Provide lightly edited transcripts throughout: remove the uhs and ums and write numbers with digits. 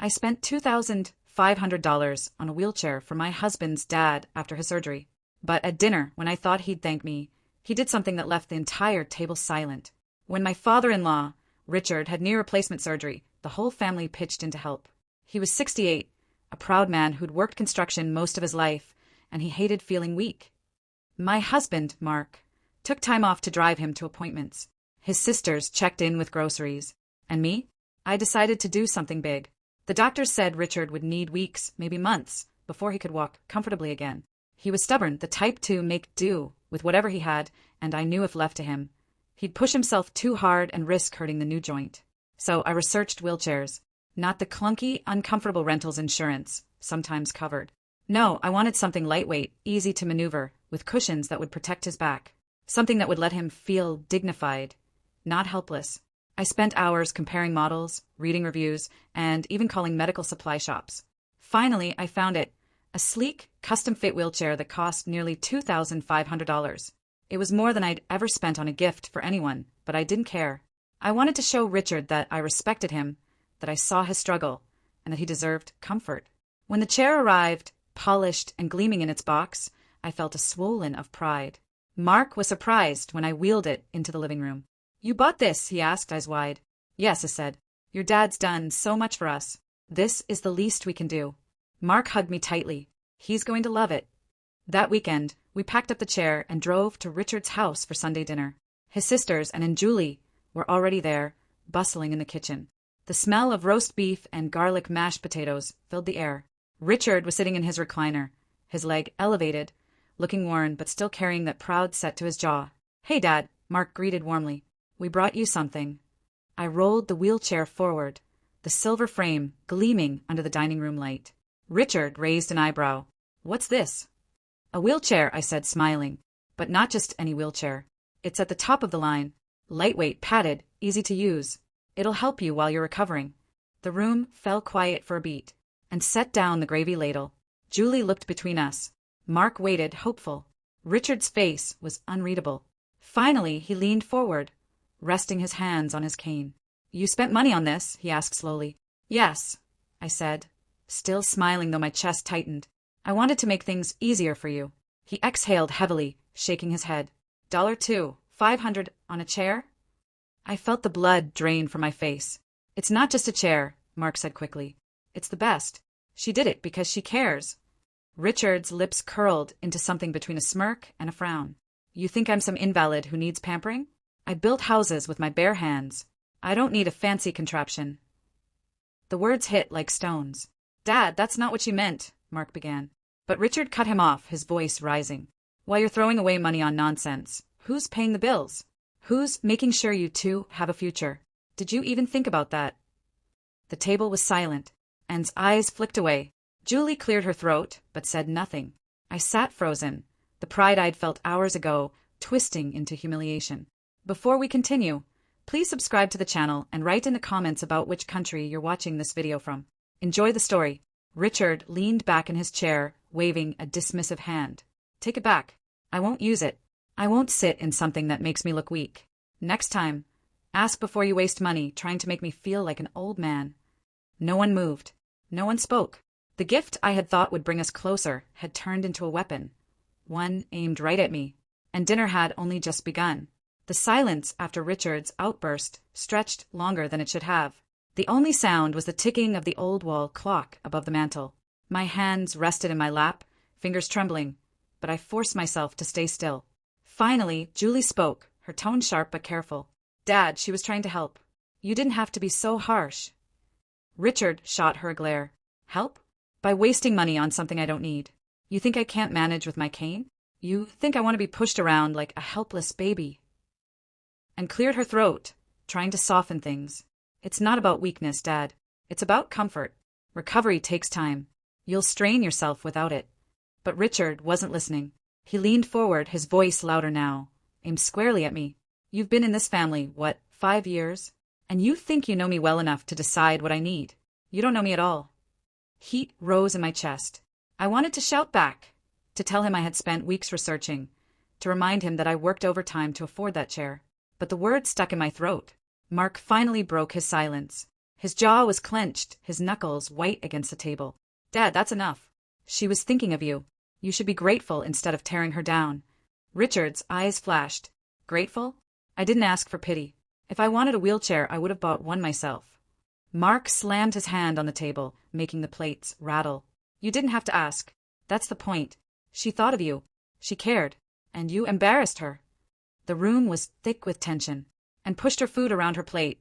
I spent $2,500 on a wheelchair for my husband's dad after his surgery. But at dinner, when I thought he'd thank me, he did something that left the entire table silent. When my father-in-law, Richard, had knee replacement surgery, the whole family pitched in to help. He was 68, a proud man who'd worked construction most of his life, and he hated feeling weak. My husband, Mark, took time off to drive him to appointments. His sisters checked in with groceries. And me? I decided to do something big. The doctors said Richard would need weeks, maybe months, before he could walk comfortably again. He was stubborn, the type to make do with whatever he had, and I knew if left to him, he'd push himself too hard and risk hurting the new joint. So I researched wheelchairs. Not the clunky, uncomfortable rentals insurance, sometimes covered. No, I wanted something lightweight, easy to maneuver, with cushions that would protect his back. Something that would let him feel dignified, not helpless. I spent hours comparing models, reading reviews, and even calling medical supply shops. Finally, I found it. A sleek, custom-fit wheelchair that cost nearly $2,500. It was more than I'd ever spent on a gift for anyone, but I didn't care. I wanted to show Richard that I respected him, that I saw his struggle, and that he deserved comfort. When the chair arrived, polished and gleaming in its box, I felt a swollen of pride. Mark was surprised when I wheeled it into the living room. "You bought this?" he asked, eyes wide. "Yes," I said. "Your dad's done so much for us. This is the least we can do." Mark hugged me tightly. "He's going to love it." That weekend, we packed up the chair and drove to Richard's house for Sunday dinner. His sisters and Julie were already there, bustling in the kitchen. The smell of roast beef and garlic mashed potatoes filled the air. Richard was sitting in his recliner, his leg elevated, looking worn but still carrying that proud set to his jaw. "Hey, Dad," Mark greeted warmly. "We brought you something." I rolled the wheelchair forward, the silver frame gleaming under the dining room light. Richard raised an eyebrow. "What's this?" "A wheelchair," I said, smiling. "But not just any wheelchair. It's at the top of the line. Lightweight, padded, easy to use. It'll help you while you're recovering." The room fell quiet for a beat, and set down the gravy ladle. Julie looked between us. Mark waited, hopeful. Richard's face was unreadable. Finally, he leaned forward, resting his hands on his cane. "You spent money on this?" he asked slowly. "Yes," I said, still smiling though my chest tightened. "I wanted to make things easier for you." He exhaled heavily, shaking his head. $2, $500 on a chair?" I felt the blood drain from my face. "It's not just a chair," Mark said quickly. "It's the best. She did it because she cares." Richard's lips curled into something between a smirk and a frown. "You think I'm some invalid who needs pampering? I built houses with my bare hands. I don't need a fancy contraption." The words hit like stones. "Dad, that's not what you meant," Mark began. But Richard cut him off, his voice rising. "While you're throwing away money on nonsense, who's paying the bills? Who's making sure you two have a future? Did you even think about that?" The table was silent. Anne's eyes flicked away. Julie cleared her throat, but said nothing. I sat frozen, the pride I'd felt hours ago twisting into humiliation. Before we continue, please subscribe to the channel and write in the comments about which country you're watching this video from. Enjoy the story. Richard leaned back in his chair, waving a dismissive hand. "Take it back. I won't use it. I won't sit in something that makes me look weak. Next time, ask before you waste money trying to make me feel like an old man." No one moved. No one spoke. The gift I had thought would bring us closer had turned into a weapon, one aimed right at me, and dinner had only just begun. The silence after Richard's outburst stretched longer than it should have. The only sound was the ticking of the old wall clock above the mantel. My hands rested in my lap, fingers trembling, but I forced myself to stay still. Finally, Julie spoke, her tone sharp but careful. "Dad, she was trying to help. You didn't have to be so harsh." Richard shot her a glare. "Help? By wasting money on something I don't need. You think I can't manage with my cane? You think I want to be pushed around like a helpless baby?" And cleared her throat, trying to soften things. "It's not about weakness, Dad. It's about comfort. Recovery takes time. You'll strain yourself without it." But Richard wasn't listening. He leaned forward, his voice louder now, aimed squarely at me. "You've been in this family, what, 5 years? And you think you know me well enough to decide what I need. You don't know me at all." Heat rose in my chest. I wanted to shout back, to tell him I had spent weeks researching, to remind him that I worked overtime to afford that chair. But the words stuck in my throat. Mark finally broke his silence. His jaw was clenched, his knuckles white against the table. Dad, that's enough. She was thinking of you. You should be grateful instead of tearing her down. Richard's eyes flashed. Grateful? I didn't ask for pity. If I wanted a wheelchair, I would have bought one myself. Mark slammed his hand on the table, making the plates rattle. You didn't have to ask. That's the point. She thought of you. She cared. And you embarrassed her. The room was thick with tension, and pushed her food around her plate.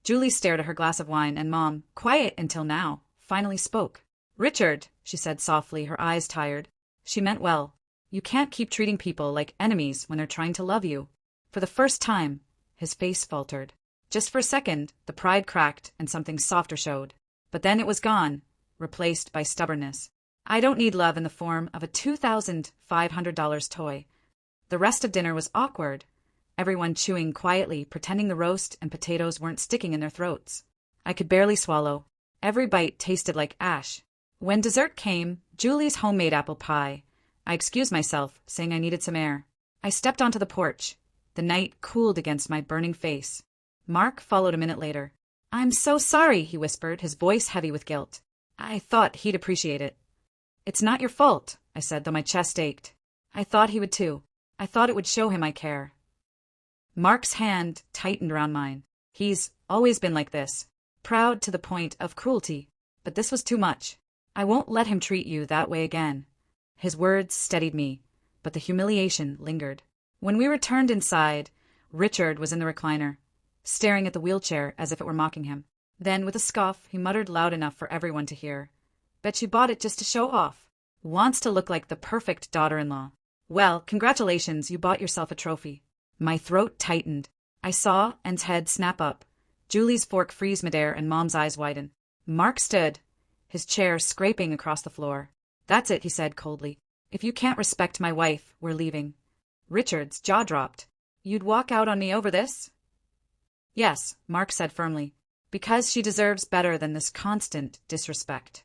Julie stared at her glass of wine, and Mom, quiet until now, finally spoke. Richard, she said softly, her eyes tired. She meant well. You can't keep treating people like enemies when they're trying to love you. For the first time, his face faltered. Just for a second, the pride cracked and something softer showed. But then it was gone, replaced by stubbornness. I don't need love in the form of a $2,500 toy. The rest of dinner was awkward. Everyone chewing quietly, pretending the roast and potatoes weren't sticking in their throats. I could barely swallow. Every bite tasted like ash. When dessert came, Julie's homemade apple pie, I excused myself, saying I needed some air. I stepped onto the porch. The night cooled against my burning face. Mark followed a minute later. I'm so sorry, he whispered, his voice heavy with guilt. I thought he'd appreciate it. It's not your fault, I said, though my chest ached. I thought he would too. I thought it would show him I care. Mark's hand tightened around mine. He's always been like this, proud to the point of cruelty. But this was too much. I won't let him treat you that way again. His words steadied me, but the humiliation lingered. When we returned inside, Richard was in the recliner, staring at the wheelchair as if it were mocking him. Then, with a scoff, he muttered loud enough for everyone to hear. Bet you bought it just to show off. Wants to look like the perfect daughter-in-law. Well, congratulations, you bought yourself a trophy. My throat tightened. I saw Anne's head snap up, Julie's fork freeze midair, and Mom's eyes widen. Mark stood, his chair scraping across the floor. That's it, he said coldly. If you can't respect my wife, we're leaving. Richard's jaw dropped. You'd walk out on me over this? Yes, Mark said firmly, because she deserves better than this constant disrespect.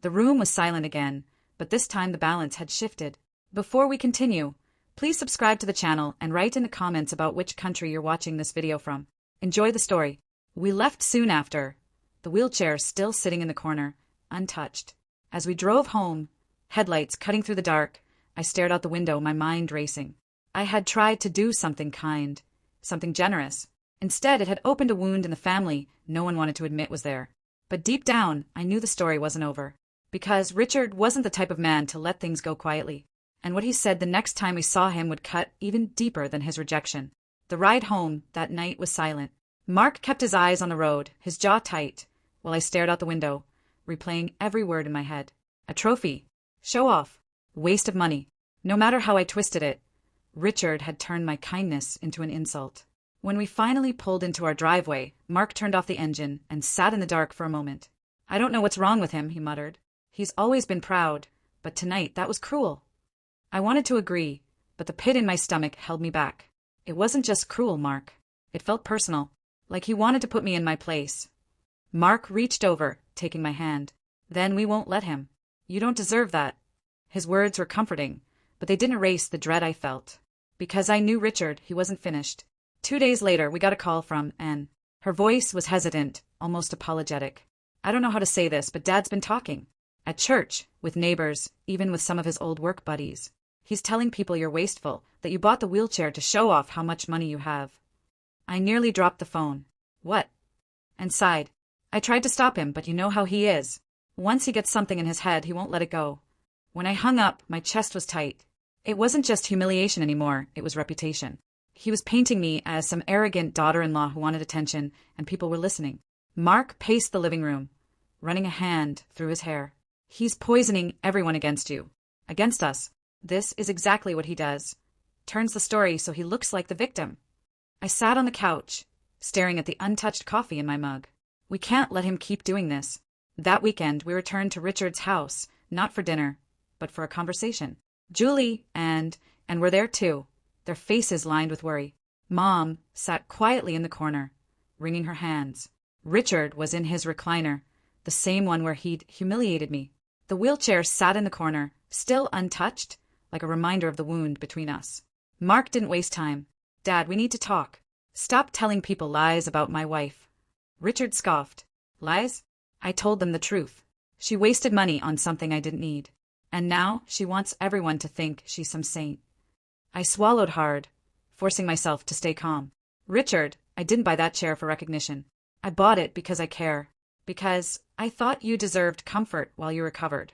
The room was silent again, but this time the balance had shifted. Before we continue, please subscribe to the channel and write in the comments about which country you're watching this video from. Enjoy the story. We left soon after, the wheelchair still sitting in the corner, untouched. As we drove home, headlights cutting through the dark, I stared out the window, my mind racing. I had tried to do something kind, something generous. Instead, it had opened a wound in the family no one wanted to admit was there. But deep down, I knew the story wasn't over. Because Richard wasn't the type of man to let things go quietly. And what he said the next time we saw him would cut even deeper than his rejection. The ride home that night was silent. Mark kept his eyes on the road, his jaw tight, while I stared out the window, replaying every word in my head. A trophy. Show off. Waste of money. No matter how I twisted it, Richard had turned my kindness into an insult. When we finally pulled into our driveway, Mark turned off the engine and sat in the dark for a moment. I don't know what's wrong with him, he muttered. He's always been proud, but tonight that was cruel. I wanted to agree, but the pit in my stomach held me back. It wasn't just cruel, Mark. It felt personal, like he wanted to put me in my place. Mark reached over, taking my hand. Then we won't let him. You don't deserve that. His words were comforting, but they didn't erase the dread I felt. Because I knew Richard, he wasn't finished. 2 days later, we got a call from Anne. Her voice was hesitant, almost apologetic. I don't know how to say this, but Dad's been talking. At church, with neighbors, even with some of his old work buddies. He's telling people you're wasteful, that you bought the wheelchair to show off how much money you have. I nearly dropped the phone. What? And sighed. I tried to stop him, but you know how he is. Once he gets something in his head, he won't let it go. When I hung up, my chest was tight. It wasn't just humiliation anymore, it was reputation. He was painting me as some arrogant daughter-in-law who wanted attention, and people were listening. Mark paced the living room, running a hand through his hair. He's poisoning everyone against you. Against us. This is exactly what he does. Turns the story so he looks like the victim. I sat on the couch, staring at the untouched coffee in my mug. We can't let him keep doing this. That weekend, we returned to Richard's house, not for dinner, but for a conversation. Julie and were there too, their faces lined with worry. Mom sat quietly in the corner, wringing her hands. Richard was in his recliner, the same one where he'd humiliated me. The wheelchair sat in the corner, still untouched, like a reminder of the wound between us. Mark didn't waste time. Dad, we need to talk. Stop telling people lies about my wife. Richard scoffed. Lies? I told them the truth. She wasted money on something I didn't need. And now she wants everyone to think she's some saint. I swallowed hard, forcing myself to stay calm. Richard, I didn't buy that chair for recognition. I bought it because I care. Because I thought you deserved comfort while you recovered.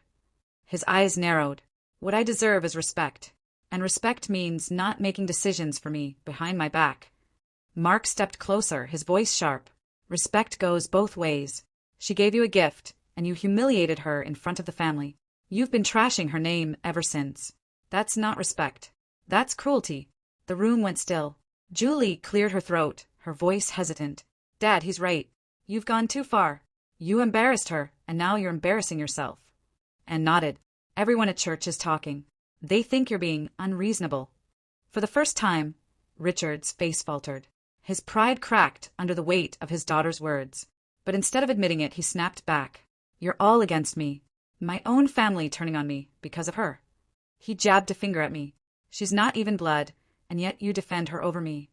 His eyes narrowed. What I deserve is respect. And respect means not making decisions for me behind my back. Mark stepped closer, his voice sharp. Respect goes both ways. She gave you a gift, and you humiliated her in front of the family. You've been trashing her name ever since. That's not respect. That's cruelty. The room went still. Julie cleared her throat, her voice hesitant. Dad, he's right. You've gone too far. You embarrassed her, and now you're embarrassing yourself. And nodded. Everyone at church is talking. They think you're being unreasonable. For the first time, Richard's face faltered. His pride cracked under the weight of his daughter's words. But instead of admitting it, he snapped back. You're all against me. My own family turning on me because of her. He jabbed a finger at me. She's not even blood, and yet you defend her over me.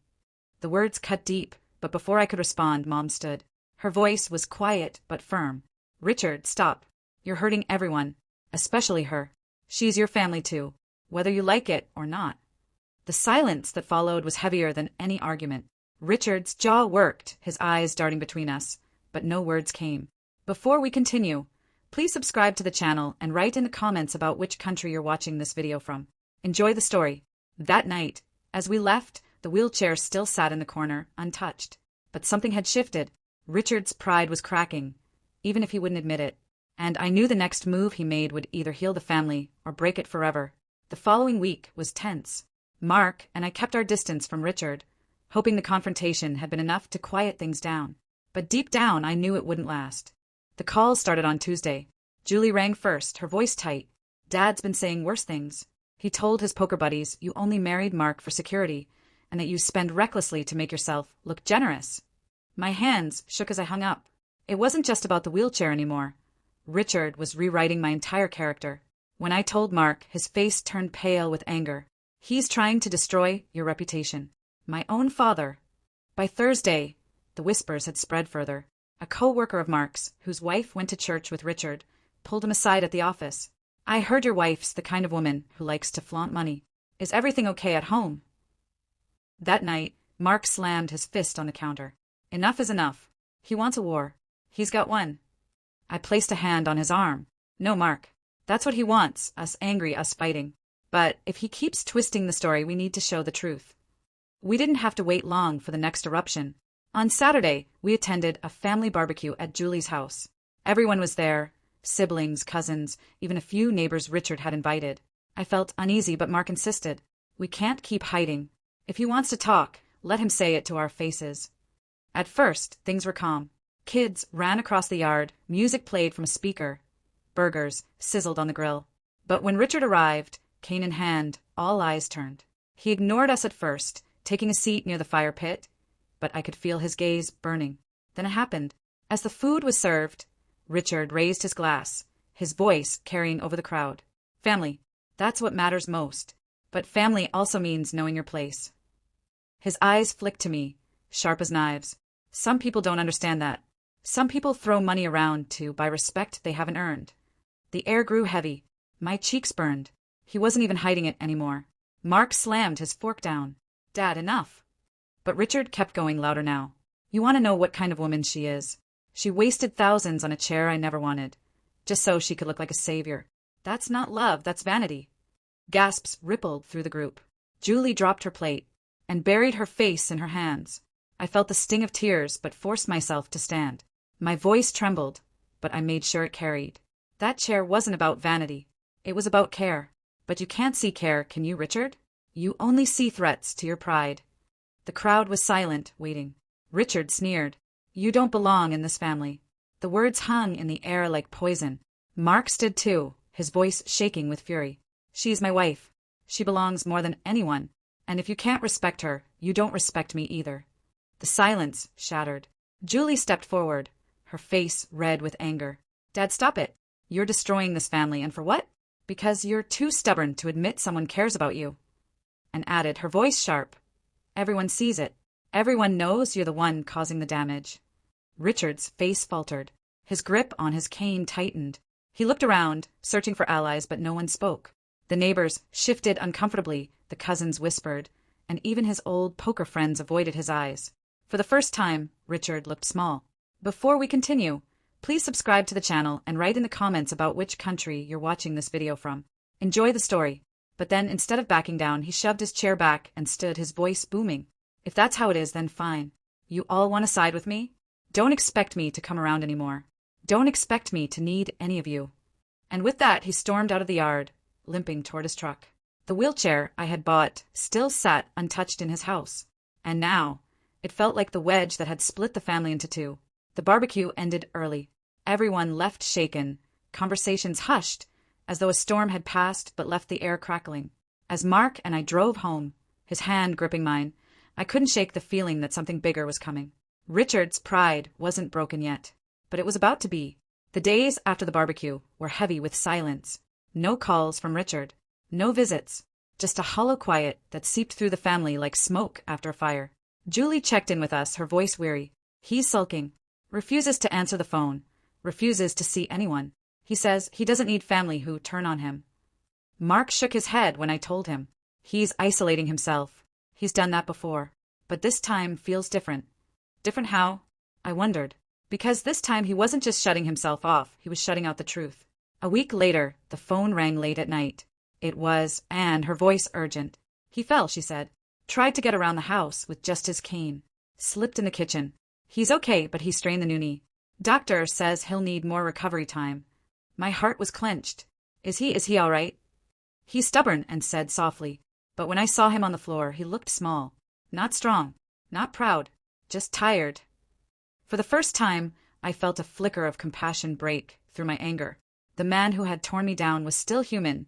The words cut deep, but before I could respond, Mom stood. Her voice was quiet but firm. Richard, stop. You're hurting everyone, especially her. She's your family too, whether you like it or not. The silence that followed was heavier than any argument. Richard's jaw worked, his eyes darting between us, but no words came. Before we continue, please subscribe to the channel and write in the comments about which country you're watching this video from. Enjoy the story. That night, as we left, the wheelchair still sat in the corner, untouched. But something had shifted. Richard's pride was cracking, even if he wouldn't admit it. And I knew the next move he made would either heal the family or break it forever. The following week was tense. Mark and I kept our distance from Richard, hoping the confrontation had been enough to quiet things down. But deep down, I knew it wouldn't last. The calls started on Tuesday. Julie rang first, her voice tight. Dad's been saying worse things. He told his poker buddies you only married Mark for security, and that you spend recklessly to make yourself look generous. My hands shook as I hung up. It wasn't just about the wheelchair anymore. Richard was rewriting my entire character. When I told Mark, his face turned pale with anger. He's trying to destroy your reputation. My own father. By Thursday, the whispers had spread further. A co-worker of Mark's, whose wife went to church with Richard, pulled him aside at the office. I heard your wife's the kind of woman who likes to flaunt money. Is everything okay at home? That night, Mark slammed his fist on the counter. Enough is enough. He wants a war. He's got one. I placed a hand on his arm. No, Mark. That's what he wants, us angry, us fighting. But if he keeps twisting the story, we need to show the truth. We didn't have to wait long for the next eruption. On Saturday, we attended a family barbecue at Julie's house. Everyone was there, siblings, cousins, even a few neighbors Richard had invited. I felt uneasy, but Mark insisted. We can't keep hiding. If he wants to talk, let him say it to our faces. At first, things were calm. Kids ran across the yard, music played from a speaker. Burgers sizzled on the grill. But when Richard arrived, cane in hand, all eyes turned. He ignored us at first, taking a seat near the fire pit, but I could feel his gaze burning. Then it happened. As the food was served, Richard raised his glass, his voice carrying over the crowd. Family, that's what matters most. But family also means knowing your place. His eyes flicked to me, sharp as knives. Some people don't understand that. Some people throw money around to buy respect they haven't earned. The air grew heavy. My cheeks burned. He wasn't even hiding it anymore. Mark slammed his fork down. Dad, enough. But Richard kept going louder now. You want to know what kind of woman she is. She wasted thousands on a chair I never wanted, just so she could look like a savior. That's not love, that's vanity. Gasps rippled through the group. Julie dropped her plate and buried her face in her hands. I felt the sting of tears, but forced myself to stand. My voice trembled, but I made sure it carried. That chair wasn't about vanity. It was about care. But you can't see care, can you, Richard? You only see threats to your pride. The crowd was silent, waiting. Richard sneered. You don't belong in this family. The words hung in the air like poison. Mark stood too, his voice shaking with fury. She's my wife. She belongs more than anyone. And if you can't respect her, you don't respect me either. The silence shattered. Julie stepped forward, her face red with anger. Dad, stop it. You're destroying this family, and for what? Because you're too stubborn to admit someone cares about you. And added, her voice sharp. Everyone sees it. Everyone knows you're the one causing the damage. Richard's face faltered. His grip on his cane tightened. He looked around, searching for allies, but no one spoke. The neighbors shifted uncomfortably, the cousins whispered, and even his old poker friends avoided his eyes. For the first time, Richard looked small. Before we continue, please subscribe to the channel and write in the comments about which country you're watching this video from. Enjoy the story. But then, instead of backing down, he shoved his chair back and stood, his voice booming. If that's how it is, then fine. You all want to side with me? Don't expect me to come around anymore. Don't expect me to need any of you. And with that, he stormed out of the yard, limping toward his truck. The wheelchair I had bought still sat untouched in his house. And now, it felt like the wedge that had split the family into two. The barbecue ended early. Everyone left shaken, conversations hushed, as though a storm had passed but left the air crackling. As Mark and I drove home, his hand gripping mine, I couldn't shake the feeling that something bigger was coming. Richard's pride wasn't broken yet, but it was about to be. The days after the barbecue were heavy with silence. No calls from Richard. No visits. Just a hollow quiet that seeped through the family like smoke after a fire. Julie checked in with us, her voice weary. He's sulking. Refuses to answer the phone. Refuses to see anyone. He says he doesn't need family who turn on him. Mark shook his head when I told him. He's isolating himself. He's done that before. But this time feels different. Different how? I wondered. Because this time he wasn't just shutting himself off, he was shutting out the truth. A week later, the phone rang late at night. It was Anne, her voice urgent. He fell, she said. Tried to get around the house with just his cane. Slipped in the kitchen. He's okay, but he strained the new knee. Doctor says he'll need more recovery time. My heart was clenched. Is he all right? He's stubborn, and said softly. But when I saw him on the floor, he looked small. Not strong. Not proud. Just tired. For the first time, I felt a flicker of compassion break through my anger. The man who had torn me down was still human,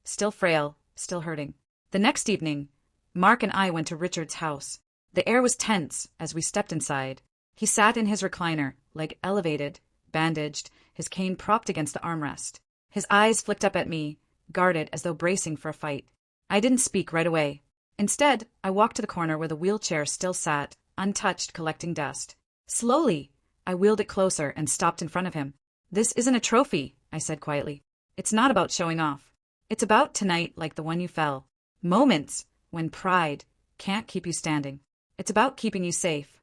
still frail, still hurting. The next evening, Mark and I went to Richard's house. The air was tense as we stepped inside. He sat in his recliner, leg elevated, bandaged, his cane propped against the armrest. His eyes flicked up at me, guarded as though bracing for a fight. I didn't speak right away. Instead, I walked to the corner where the wheelchair still sat, untouched, collecting dust. Slowly, I wheeled it closer and stopped in front of him. This isn't a trophy, I said quietly. It's not about showing off. It's about tonight like the one you fell. Moments when pride can't keep you standing. It's about keeping you safe.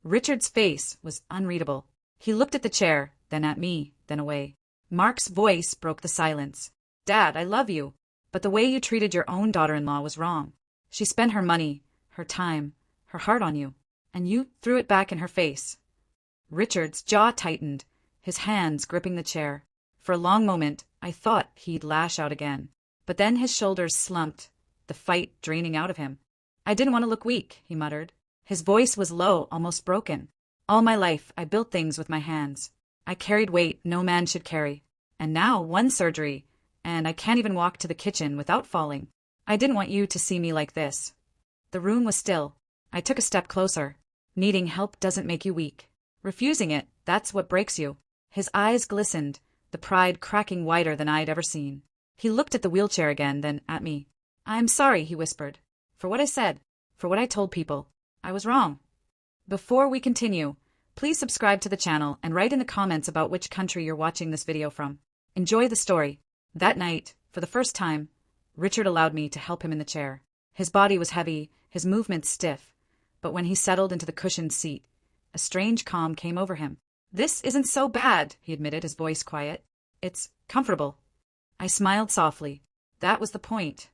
Richard's face was unreadable. He looked at the chair, then at me, then away. Mark's voice broke the silence. Dad, I love you, but the way you treated your own daughter-in-law was wrong. She spent her money, her time, her heart on you, and you threw it back in her face. Richard's jaw tightened, his hands gripping the chair. For a long moment, I thought he'd lash out again. But then his shoulders slumped, the fight draining out of him. I didn't want to look weak, he muttered. His voice was low, almost broken. All my life, I built things with my hands. I carried weight no man should carry. And now, one surgery, and I can't even walk to the kitchen without falling. I didn't want you to see me like this. The room was still. I took a step closer. Needing help doesn't make you weak. Refusing it, that's what breaks you. His eyes glistened, the pride cracking wider than I'd ever seen. He looked at the wheelchair again, then at me. I'm sorry, he whispered. For what I said, for what I told people. I was wrong. Before we continue, please subscribe to the channel and write in the comments about which country you're watching this video from. Enjoy the story. That night, for the first time, Richard allowed me to help him in the chair. His body was heavy, his movements stiff, but when he settled into the cushioned seat, a strange calm came over him. This isn't so bad, he admitted, his voice quiet. It's comfortable. I smiled softly. That was the point.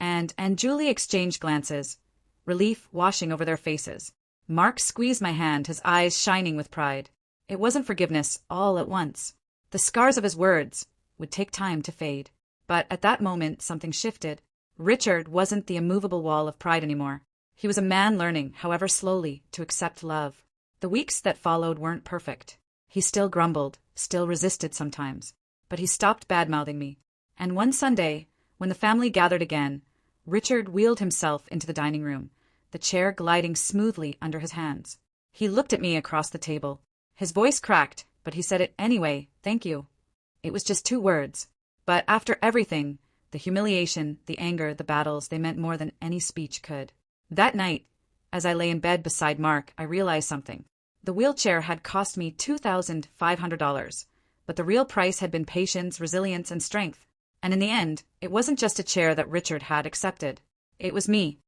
And Julie exchanged glances, relief washing over their faces. Mark squeezed my hand, his eyes shining with pride. It wasn't forgiveness all at once. The scars of his words would take time to fade. But at that moment, something shifted. Richard wasn't the immovable wall of pride anymore. He was a man learning, however slowly, to accept love. The weeks that followed weren't perfect. He still grumbled, still resisted sometimes. But he stopped bad-mouthing me. And one Sunday, when the family gathered again, Richard wheeled himself into the dining room, the chair gliding smoothly under his hands. He looked at me across the table. His voice cracked, but he said it anyway, thank you. It was just 2 words. But after everything, the humiliation, the anger, the battles, they meant more than any speech could. That night, as I lay in bed beside Mark, I realized something. The wheelchair had cost me $2,500, but the real price had been patience, resilience, and strength. And in the end, it wasn't just a chair that Richard had accepted. It was me.